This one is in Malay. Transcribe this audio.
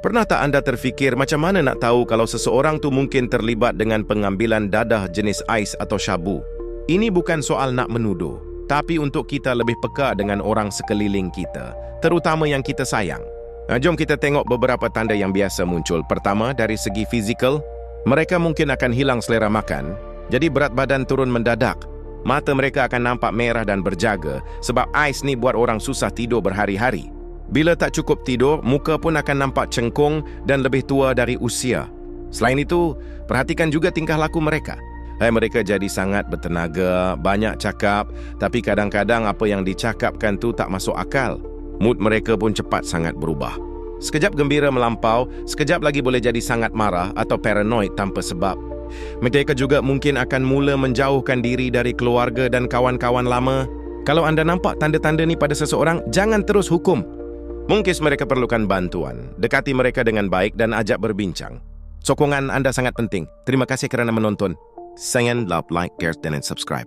Pernah tak anda terfikir macam mana nak tahu kalau seseorang tu mungkin terlibat dengan pengambilan dadah jenis ais atau syabu? Ini bukan soal nak menuduh, tapi untuk kita lebih peka dengan orang sekeliling kita, terutama yang kita sayang. Jom kita tengok beberapa tanda yang biasa muncul. Pertama, dari segi fizikal, mereka mungkin akan hilang selera makan, jadi berat badan turun mendadak. Mata mereka akan nampak merah dan berjaga, sebab ais ni buat orang susah tidur berhari-hari. Bila tak cukup tidur, muka pun akan nampak cengkung dan lebih tua dari usia. Selain itu, perhatikan juga tingkah laku mereka. Mereka jadi sangat bertenaga, banyak cakap, tapi kadang-kadang apa yang dicakapkan tu tak masuk akal. Mood mereka pun cepat sangat berubah. Sekejap gembira melampau, sekejap lagi boleh jadi sangat marah atau paranoid tanpa sebab. Mereka juga mungkin akan mula menjauhkan diri dari keluarga dan kawan-kawan lama. Kalau anda nampak tanda-tanda ni pada seseorang, jangan terus hukum. Mungkin mereka perlukan bantuan. Dekati mereka dengan baik dan ajak berbincang. Sokongan anda sangat penting. Terima kasih kerana menonton. Sayang, love, like, share, dan subscribe.